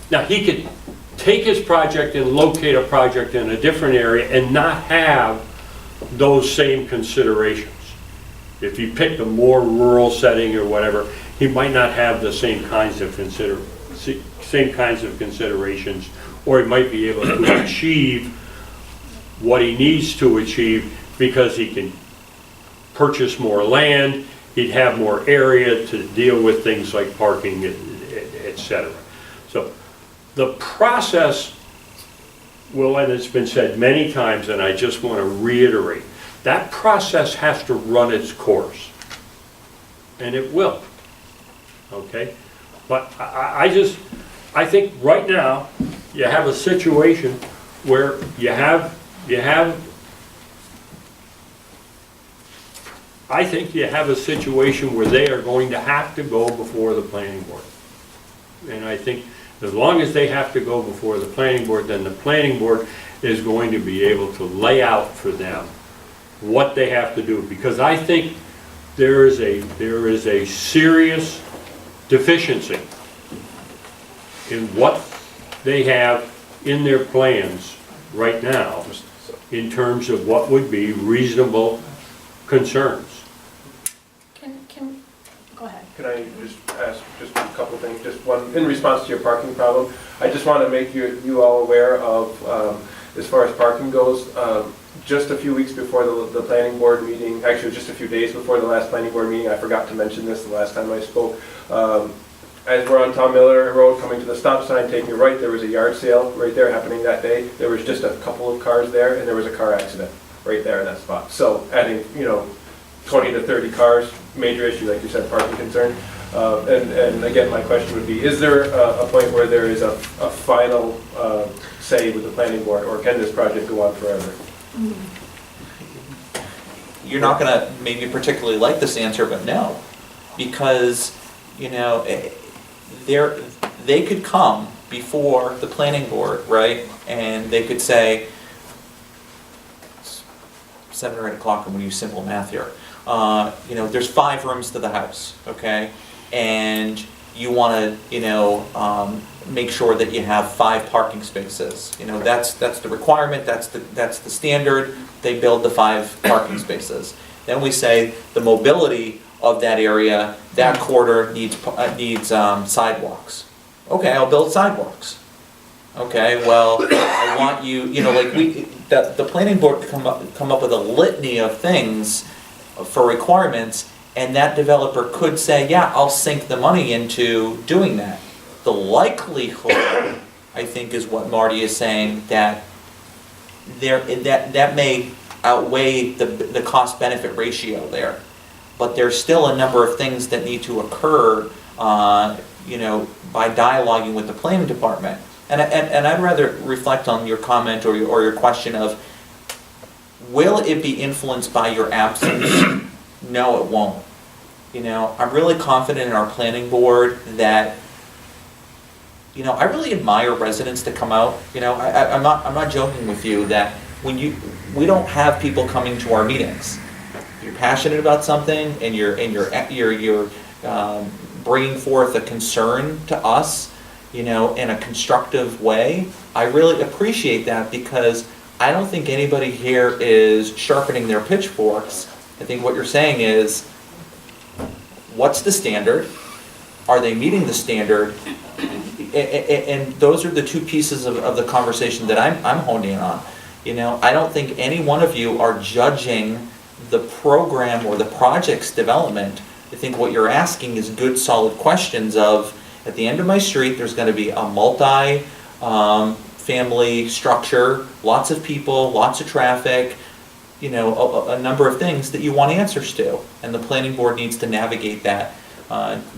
Now, he could take his project and locate a project in a different area and not have those same considerations. If he picked a more rural setting or whatever, he might not have the same kinds of considerations, or he might be able to achieve what he needs to achieve because he can purchase more land, he'd have more area to deal with things like parking, etc. So the process will, and it's been said many times, and I just want to reiterate, that process has to run its course. And it will. Okay? But I think right now, you have a situation where I think you have a situation where they are going to have to go before the planning board. And I think as long as they have to go before the planning board, then the planning board is going to be able to lay out for them what they have to do. Because I think there is a serious deficiency in what they have in their plans right now in terms of what would be reasonable concerns. Go ahead. Can I just ask just a couple of things? Just one, in response to your parking problem, I just want to make you all aware of, as far as parking goes, just a few weeks before the planning board meeting, actually just a few days before the last planning board meeting, I forgot to mention this the last time I spoke. As we're on Tom Miller Road coming to the stop sign, taking a right, there was a yard sale right there happening that day. There was just a couple of cars there, and there was a car accident right there in that spot. So adding, 20 to 30 cars, major issue, like you said, parking concern. And again, my question would be, is there a point where there is a final say with the planning board, or can this project go on forever? You're not gonna maybe particularly like this answer, but no. Because, they could come before the planning board, right? And they could say, 7 or 8 o'clock, I'm gonna use simple math here. There's 5 rooms to the house, okay? And you wanna, make sure that you have 5 parking spaces. That's the requirement, that's the standard. They build the 5 parking spaces. Then we say the mobility of that area, that quarter needs sidewalks. Okay, I'll build sidewalks. Okay, well, I want you, the planning board come up with a litany of things for requirements, and that developer could say, yeah, I'll sink the money into doing that. The likelihood, I think, is what Marty is saying, that that may outweigh the cost-benefit ratio there. But there's still a number of things that need to occur, by dialoguing with the planning department. And I'd rather reflect on your comment or your question of, will it be influenced by your absence? No, it won't. I'm really confident in our planning board that, I really admire residents to come out. I'm not joking with you that we don't have people coming to our meetings. If you're passionate about something and you're bringing forth a concern to us, in a constructive way, I really appreciate that, because I don't think anybody here is sharpening their pitchforks. I think what you're saying is, what's the standard? Are they meeting the standard? And those are the 2 pieces of the conversation that I'm honing in on. I don't think any one of you are judging the program or the project's development. I think what you're asking is good, solid questions of, at the end of my street, there's going to be a multi-family structure, lots of people, lots of traffic, a number of things that you want answers to. And the planning board needs to navigate that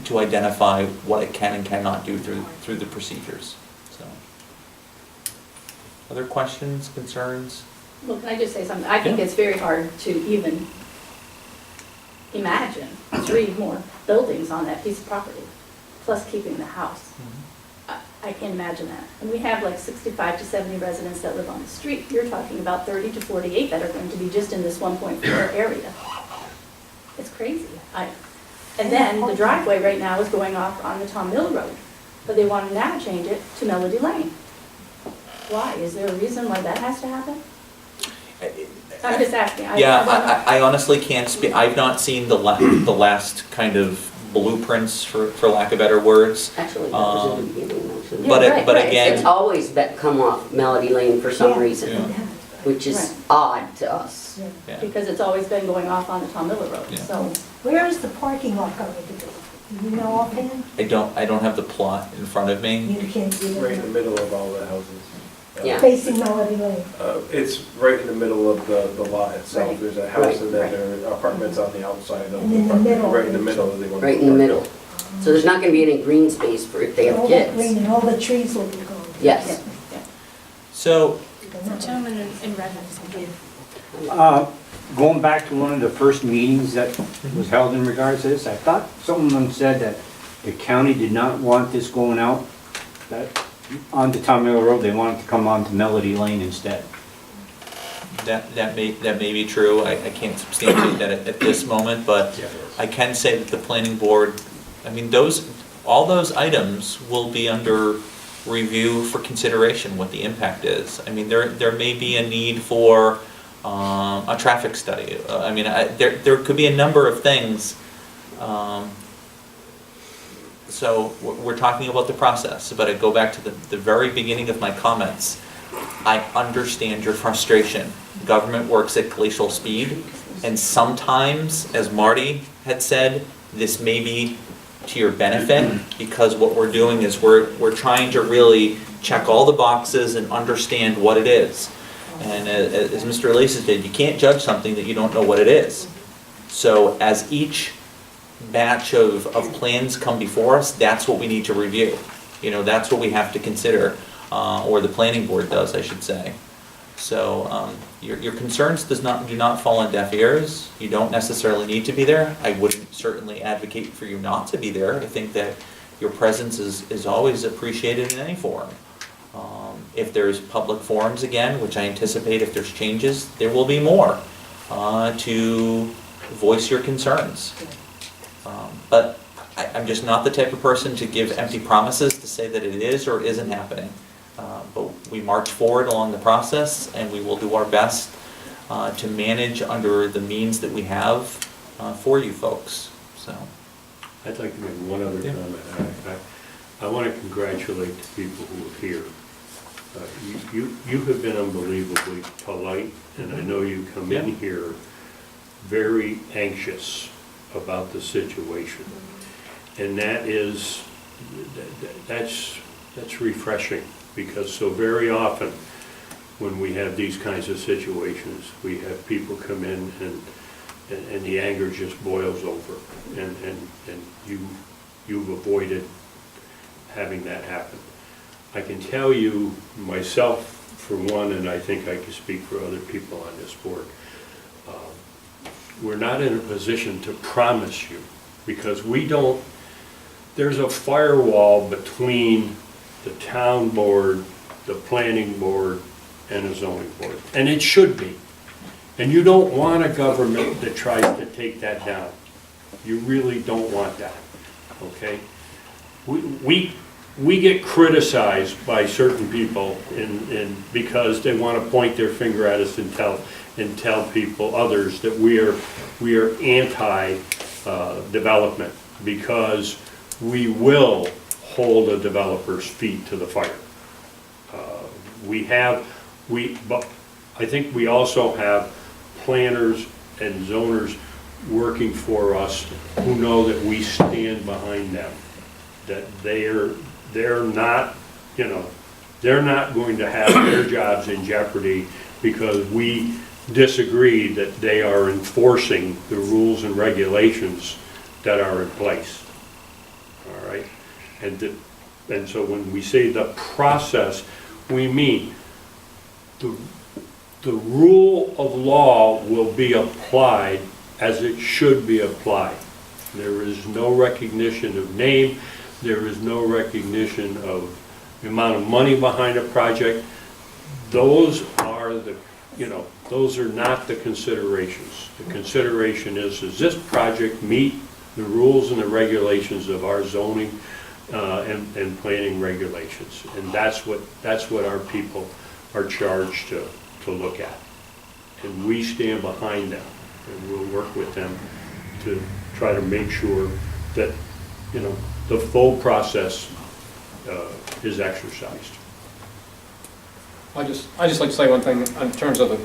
to identify what it can and cannot do through the procedures. So, other questions, concerns? Well, can I just say something? I think it's very hard to even imagine 3 more buildings on that piece of property, plus keeping the house. I can't imagine that. And we have like 65 to 70 residents that live on the street. You're talking about 30 to 48 that are going to be just in this 1.4 area. It's crazy. And then the driveway right now is going off on the Tom Mill Road, but they want to now change it to Melody Lane. Why? Is there a reason why that has to happen? I'm just asking. I honestly can't speak. I've not seen the last kind of blueprints, for lack of better words. Actually, that was in the beginning, though, too. But again, It's always come off Melody Lane for some reason, Yeah. which is Right. odd to us. yeah. Because it's always been going off on the Tom Miller Road, Yeah. so. Where is the parking lot going to be? Do you know offhand? I don't have the plot in front of me. You can't do Right in the it. middle of all the houses. Yeah. Facing Melody Lane. It's right in the middle of the lot itself. Right. There's a house Right. and then there are apartments on the outside of And the in the property. middle. Right in the middle. They want to Right in the park. middle. So there's not gonna be any green space for if they have All that green kids. and all the trees will be gone. Yes. So, Gentleman in red has Going back to one of the first meetings that was held in regards to this, I thought someone said that the county did not want this going out, that onto Tom Mill Road, they wanted to come onto Melody Lane instead. that may be true. I can't substantiate that at this moment, but I can say that the planning board, all those items will be under review for consideration, what the impact is. There may be a need for a traffic study. There could be a number of things So we're talking about the process, but I go back to the very beginning of my comments. I understand your frustration. Government works at glacial speed, and sometimes, as Marty had said, this may be to your benefit, because what we're doing is we're trying to really check all the boxes and understand what it is. And as Mr. Laces did, you can't judge something that you don't know what it is. So as each batch of plans come before us, that's what we need to review. You know, that's what we have to consider, or the planning board does, I should say. So your concerns do not fall on deaf ears. You don't necessarily need to be there. I wouldn't certainly advocate for you not to be there. I think that your presence is always appreciated in any forum. If there's public forums again, which I anticipate if there's changes, there will be more to voice your concerns. But I'm just not the type of person to give empty promises to say that it is or isn't happening. But we march forward along the process, and we will do our best to manage under the means that we have for you folks. So, I'd like to make one other comment. I want to congratulate the people who are here. You have been unbelievably polite, and I know you come in here very anxious about the situation. And that's refreshing, because so very often when we have these kinds of situations, we have people come in and the anger just boils over, and you've avoided having that happen. I can tell you myself, for one, and I think I can speak for other people on this board, we're not in a position to promise you, because there's a firewall between the town board, the planning board, and the zoning board, and it should be. And you don't want a government that tries to take that down. You really don't want that, okay? We get criticized by certain people because they want to point their finger at us and tell people, others, that we are anti-development, because we will hold a developer's feet to the fire. But I think we also have planners and zoners working for us who know that we stand behind them, that they're not going to have their jobs in jeopardy because we disagree that they are enforcing the rules and regulations that are in place. All right? And so when we say the process, we mean the rule of law will be applied as it should be applied. There is no recognition of name. There is no recognition of the amount of money behind a project. Those are not the considerations. The consideration is, does this project meet the rules and the regulations of our zoning and planning regulations? And that's what our people are charged to look at. And we stand behind them, and we'll work with them to try to make sure that, the full process is exercised. I just like to say one thing in terms of the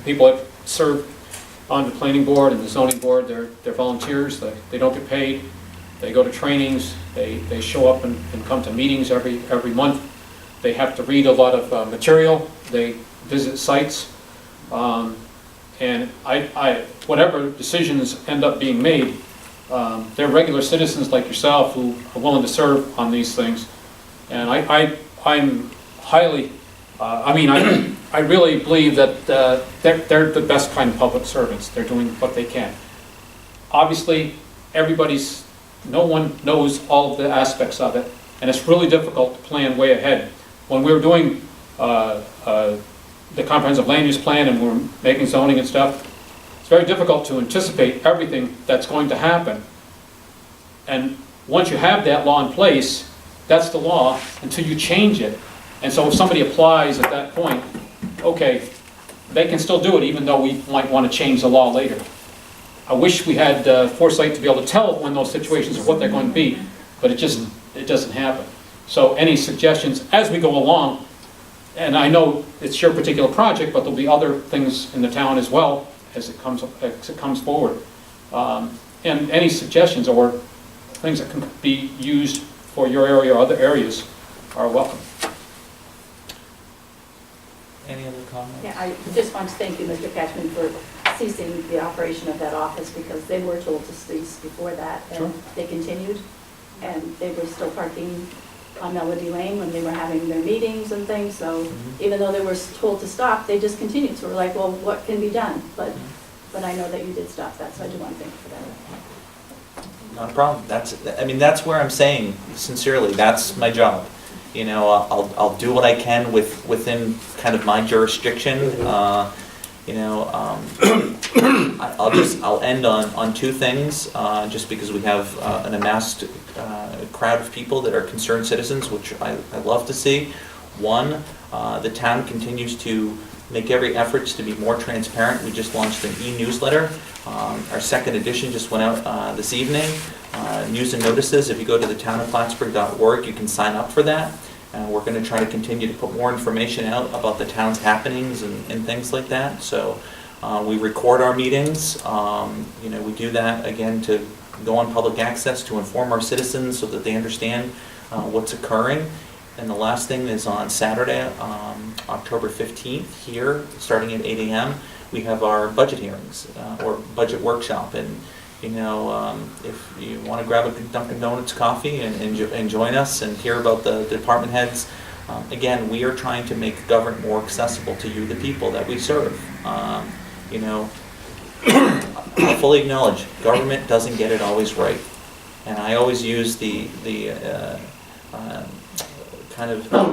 people that serve on the planning board and the zoning board. They're volunteers. They don't get paid. They go to trainings. They show up and come to meetings every month. They have to read a lot of material. They visit sites. And whatever decisions end up being made, they're regular citizens like yourself who are willing to serve on these things. And I'm highly, I really believe that they're the best kind of public servants. They're doing what they can. Obviously, no one knows all of the aspects of it, and it's really difficult to plan way ahead. When we were doing the comprehensive land use plan and we're making zoning and stuff, it's very difficult to anticipate everything that's going to happen. And once you have that law in place, that's the law until you change it. And so if somebody applies at that point, okay, they can still do it even though we might want to change the law later. I wish we had foresight to be able to tell when those situations are what they're going to be. but it doesn't happen. So any suggestions as we go along, and I know it's your particular project, but there'll be other things in the town as well as it comes forward. And any suggestions or things that can be used for your area or other areas are welcome. Any other comments? Yeah, I just want to thank you, Mr. Cashman, for ceasing the operation of that office, because they were told to cease before that, Sure. and they continued, and they were still parking on Melody Lane when they were having their meetings and things, so even though they were told to stop, they just continued, so we're like, well, what can be done? But I know that you did stop that, so I do want to thank you for that. Not a problem. That's where I'm saying sincerely, that's my job. You know, I'll do what I can within kind of my jurisdiction. I'll end on two things, just because we have an amassed crowd of people that are concerned citizens, which I love to see. One, the town continues to make every effort to be more transparent. We just launched an e-newsletter. Our second edition just went out this evening. News and notices, if you go to the townofplattsburgh.org, you can sign up for that. We're going to try to continue to put more information out about the town's happenings and things like that. So we record our meetings. We do that, again, to go on public access to inform our citizens so that they understand what's occurring. And the last thing is on Saturday, October 15th, here, starting at 8 a.m., we have our budget hearings or budget workshop. And if you want to grab a Dunkin' Donuts coffee and join us and hear about the department heads, again, we are trying to make government more accessible to you, the people that we serve. I fully acknowledge government doesn't get it always right, and I always use the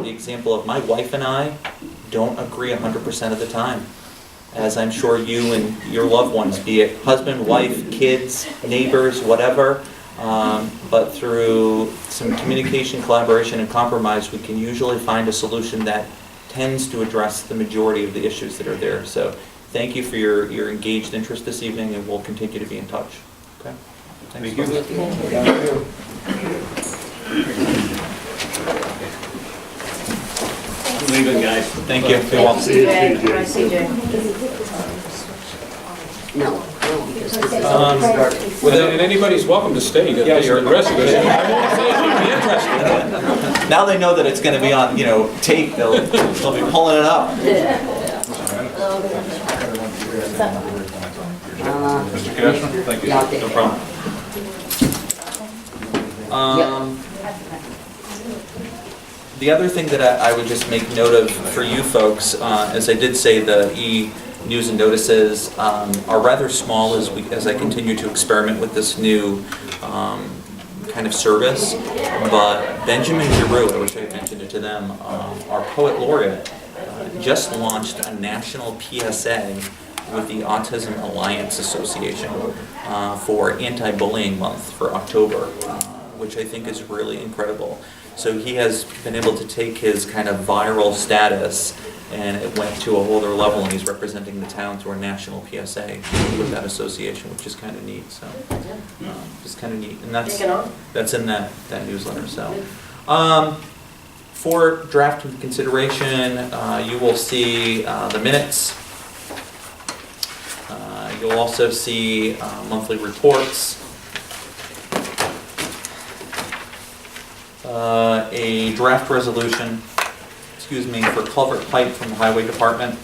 example of my wife and I don't agree 100% of the time, as I'm sure you and your loved ones, be it husband, wife, kids, neighbors, whatever, but through some communication, collaboration, and compromise, we can usually find a solution that tends to address the majority of the issues that are there. So thank you for your engaged interest this evening, and we'll continue to be in touch. Okay? Thanks. Thank you. Leaving, guys. Thank you. Be well. See you, CJ. Bye, CJ. No, because this is And anybody's welcome to stay. Yeah, you're interested. I won't say if you'd be interested. Now they know that it's going to be on, tape. They'll be pulling it up. Mr. Cashman, thank you. Yeah, I'll take No it. problem. The other thing that I would just make note of for you folks, as I did say, the e-news and notices are rather small as I continue to experiment with this new kind of service. But Benjamin Giroux, I wish I had mentioned it to them, our poet laureate, just launched a national PSA with the Autism Alliance Association for Anti-Bullying Month for October, which I think is really incredible. So he has been able to take his kind of viral status, and it went to a whole other level, and he's representing the town through a national PSA with that association, which is kind of neat. So just kind of neat, and that's in that newsletter. So for draft consideration, you will see the minutes. You'll also see monthly reports. A draft resolution, for culvert pipe from the highway department.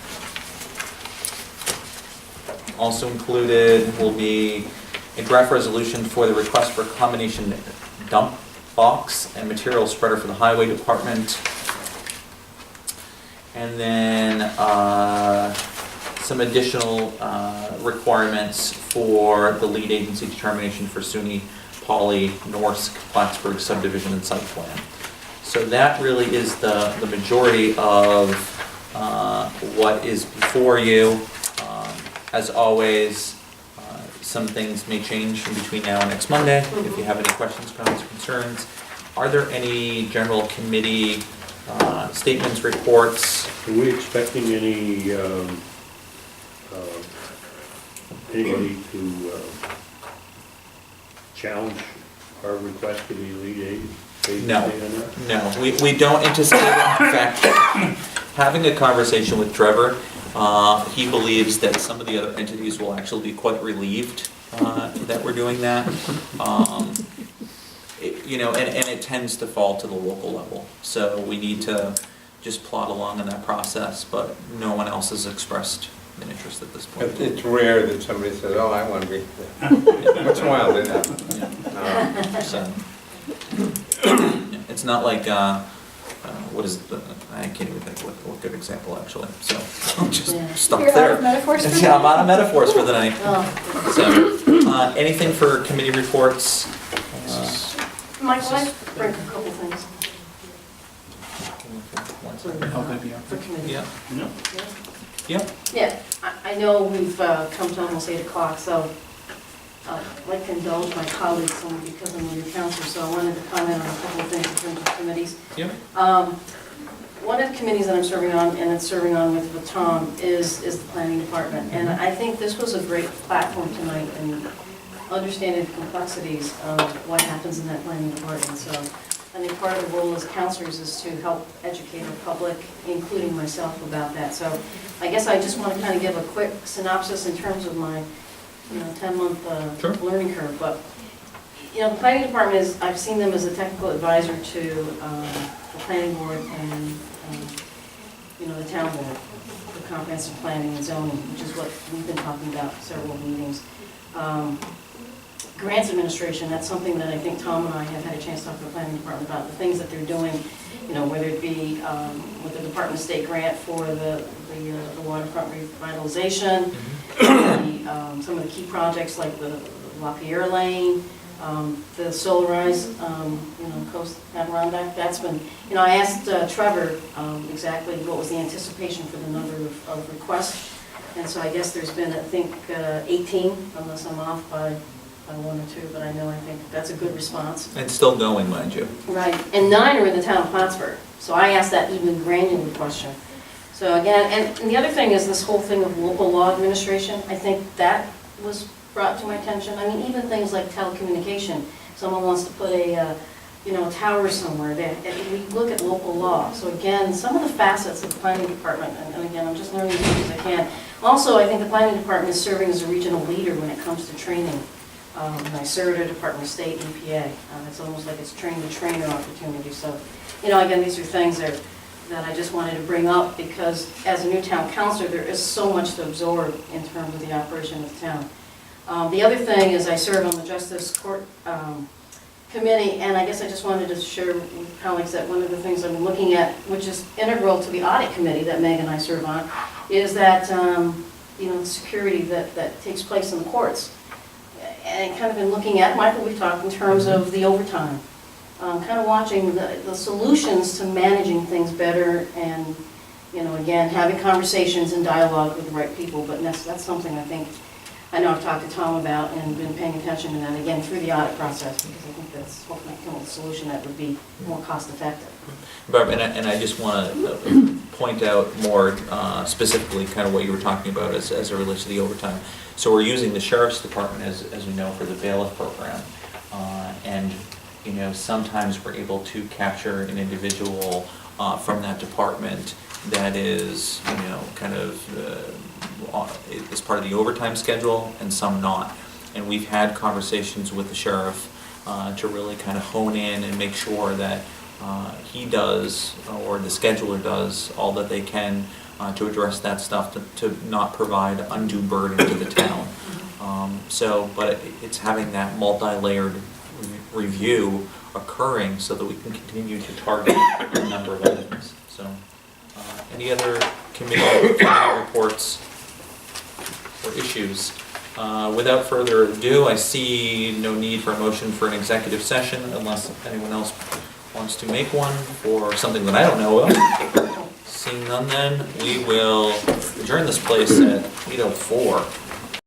Also included will be a draft resolution for the request for a combination dump box and material spreader for the highway department. And then some additional requirements for the lead agency determination for SUNY Poly Norsk Plattsburgh subdivision and site plan. So that really is the majority of what is before you. As always, some things may change in between now and next Monday. If you have any questions, comments, or concerns. Are there any general committee statements, reports? Are we expecting anybody to challenge our request to be lead aid? No. No, we don't anticipate it. In fact, having a conversation with Trevor, he believes that some of the other entities will actually be quite relieved that we're doing that. You know, and it tends to fall to the local level. So we need to just plod along in that process, but no one else has expressed an interest at this point. It's rare that somebody says, oh, I want to be, once in a while it happens. So, it's not like, what is the, I can't even think what good example actually, so I'll just stop You're out there. of metaphors for Yeah, I'm out of metaphors for the night. Oh. So, anything for committee reports? Michael, I bring a couple things for committee. Yeah, No. yeah. Yeah, I know we've come to almost 8 o'clock, so I'd like to indulge my colleagues only because I'm a new counselor, so I wanted to comment on a couple of things in terms of committees. Yeah. One of the committees that I'm serving on, and it's serving on with Tom, is the planning department. And I think this was a great platform tonight in understanding the complexities of what happens in that planning department. So I think part of the role as counselors is to help educate the public, including myself, about that. So I guess I just want to kind of give a quick synopsis in terms of my 10-month Sure. learning curve. But, the planning department is, I've seen them as a technical advisor to the planning board and, the town board for comprehensive planning and zoning, which is what we've been talking about several meetings. Grants administration, that's something that I think Tom and I have had a chance to talk to the planning department about, the things that they're doing, whether it be with the Department of State grant for the waterfront revitalization, some of the key projects like the LaPierre Lane, the Solarize, Coast Adirondack. That's been, I asked Trevor exactly what was the anticipation for the number of requests, and so I guess there's been, I think, 18, unless I'm off by 1 or 2, but I think that's a good response. And still going, mind you. Right, and 9 are in the town of Plattsburgh, so I asked that even granular question. So again, and the other thing is this whole thing of local law administration. I think that was brought to my attention. I mean, even things like telecommunication. Someone wants to put a tower somewhere. We look at local law. So again, some of the facets of the planning department, and again, I'm just learning as much as I can. Also, I think the planning department is serving as a regional leader when it comes to training. I served at Department of State, EPA. It's almost like it's train-the-trainer opportunity. So, again, these are things that I just wanted to bring up because as a new town councilor, there is so much to absorb in terms of the operation of the town. The other thing is I serve on the Justice Court Committee, and I guess I just wanted to share with colleagues that one of the things I've been looking at, which is integral to the Audit Committee that Meg and I serve on, is that, the security that takes place in the courts. And kind of been looking at, Michael, we've talked in terms of the overtime, kind of watching the solutions to managing things better and, again, having conversations and dialogue with the right people. But that's something I know I've talked to Tom about and been paying attention to that, again, through the audit process, because I think that's hopefully come up with a solution that would be more cost effective. Barb, and I just want to point out more specifically kind of what you were talking about as it relates to the overtime. So we're using the Sheriff's Department, as we know, for the bailiff program. And, sometimes we're able to capture an individual from that department that is, kind of is part of the overtime schedule and some not. And we've had conversations with the sheriff to really kind of hone in and make sure that he does, or the scheduler does, all that they can to address that stuff, to not provide undue burden to the town. But it's having that multi-layered review occurring so that we can continue to target a number of items. So, any other committee reports or issues? Without further ado, I see no need for a motion for an executive session unless anyone else wants to make one for something that I don't know of. Seeing none then, we will adjourn this place at 8:04.